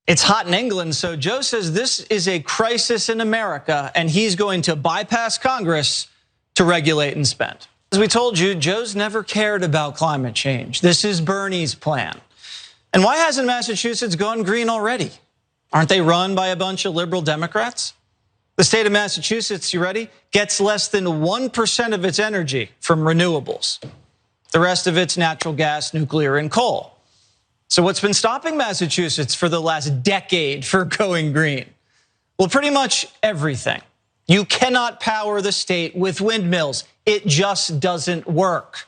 It's hot in England, so Joe says this is a crisis in America, and he's going to bypass Congress to regulate and spend. As we told you, Joe's never cared about climate change. This is Bernie's plan. And why hasn't Massachusetts gone green already? Aren't they run by a bunch of liberal Democrats? The state of Massachusetts, you ready, gets less than 1% of its energy from renewables. The rest of it's natural gas, nuclear, and coal. So what's been stopping Massachusetts for the last decade for going green? Well, pretty much everything. You cannot power the state with windmills. It just doesn't work.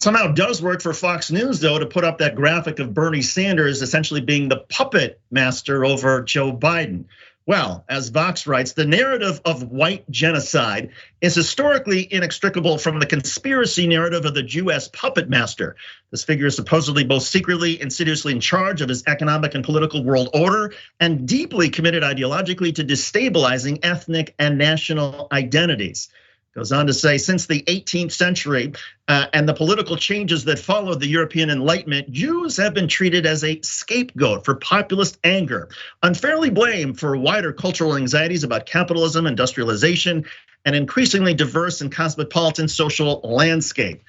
Somehow it does work for Fox News, though, to put up that graphic of Bernie Sanders essentially being the puppet master over Joe Biden. Well, as Vox writes, the narrative of white genocide is historically inextricable from the conspiracy narrative of the US puppet master. This figure is supposedly both secretly, insidiously in charge of his economic and political world order and deeply committed ideologically to destabilizing ethnic and national identities. Goes on to say, since the 18th century and the political changes that followed the European Enlightenment, Jews have been treated as a scapegoat for populist anger, unfairly blamed for wider cultural anxieties about capitalism, industrialization, and increasingly diverse and cosmopolitan social landscape.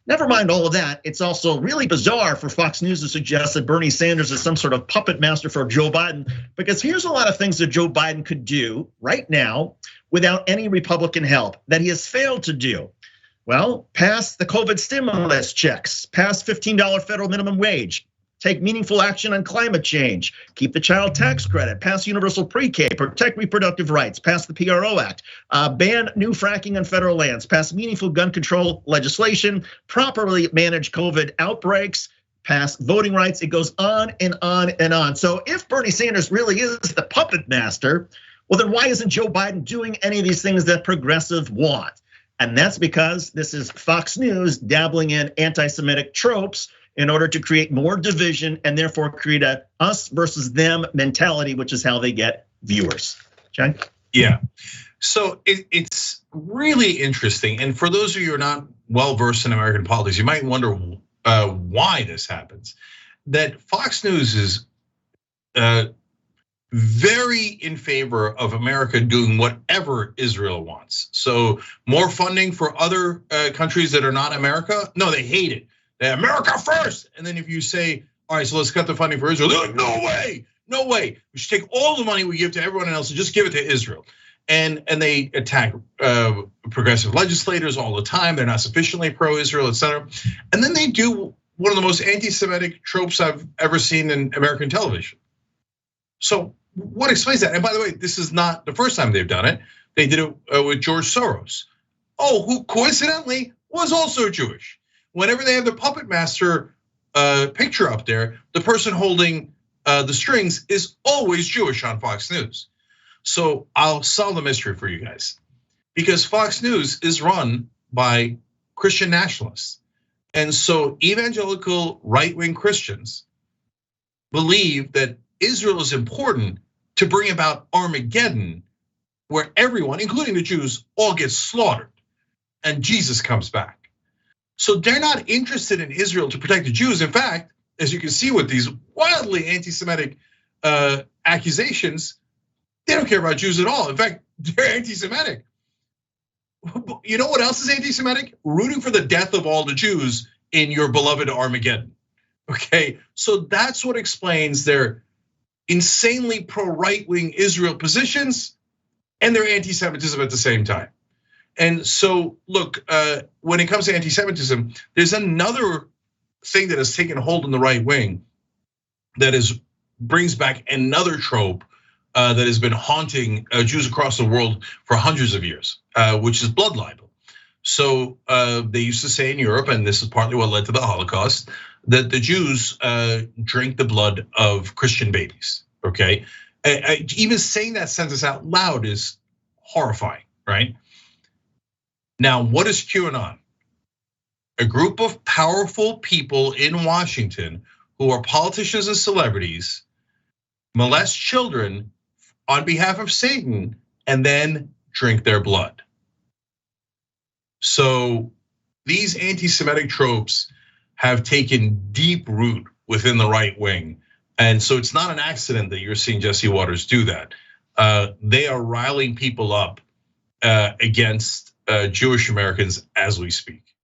Never mind all of that, it's also really bizarre for Fox News to suggest that Bernie Sanders is some sort of puppet master for Joe Biden, because here's a lot of things that Joe Biden could do right now without any Republican help that he has failed to do. Well, pass the COVID stimulus checks, pass $15 federal minimum wage, take meaningful action on climate change, keep the child tax credit, pass universal pre-K, protect reproductive rights, pass the PRO Act, ban new fracking on federal lands, pass meaningful gun control legislation, properly manage COVID outbreaks, pass voting rights. It goes on and on and on. So if Bernie Sanders really is the puppet master, well, then why isn't Joe Biden doing any of these things that progressives want? And that's because this is Fox News dabbling in anti-Semitic tropes in order to create more division and therefore create a us versus them mentality, which is how they get viewers. Cenk? Yeah, so it's really interesting. And for those of you who are not well-versed in American politics, you might wonder why this happens. That Fox News is very in favor of America doing whatever Israel wants. So more funding for other countries that are not America? No, they hate it. America first. And then if you say, all right, so let's cut the funding for Israel, they're like, no way, no way. We should take all the money we give to everyone else and just give it to Israel. And they attack progressive legislators all the time. They're not sufficiently pro-Israel, et cetera. And then they do one of the most anti-Semitic tropes I've ever seen in American television. So what explains that? And by the way, this is not the first time they've done it. They did it with George Soros. Who coincidentally was also Jewish. Whenever they have the puppet master picture up there, the person holding the strings is always Jewish on Fox News. So I'll solve the mystery for you guys. Because Fox News is run by Christian nationalists. And so evangelical right-wing Christians believe that Israel is important to bring about Armageddon, where everyone, including the Jews, all gets slaughtered and Jesus comes back. So they're not interested in Israel to protect the Jews. In fact, as you can see with these wildly anti-Semitic accusations, they don't care about Jews at all. In fact, they're anti-Semitic. You know what else is anti-Semitic? Rooting for the death of all the Jews in your beloved Armageddon. Okay, so that's what explains their insanely pro-right-wing Israel positions and their anti-Semitism at the same time. And so, look, when it comes to anti-Semitism, there's another thing that has taken hold in the right wing that brings back another trope that has been haunting Jews across the world for hundreds of years, which is blood libel. So they used to say in Europe, and this is partly what led to the Holocaust, that the Jews drink the blood of Christian babies, okay? Even saying that sentence out loud is horrifying, right? Now, what is QAnon? A group of powerful people in Washington who are politicians and celebrities molest children on behalf of Satan and then drink their blood. So these anti-Semitic tropes have taken deep root within the right wing. And so it's not an accident that you're seeing Jesse Waters do that. They are riling people up against Jewish Americans as we speak.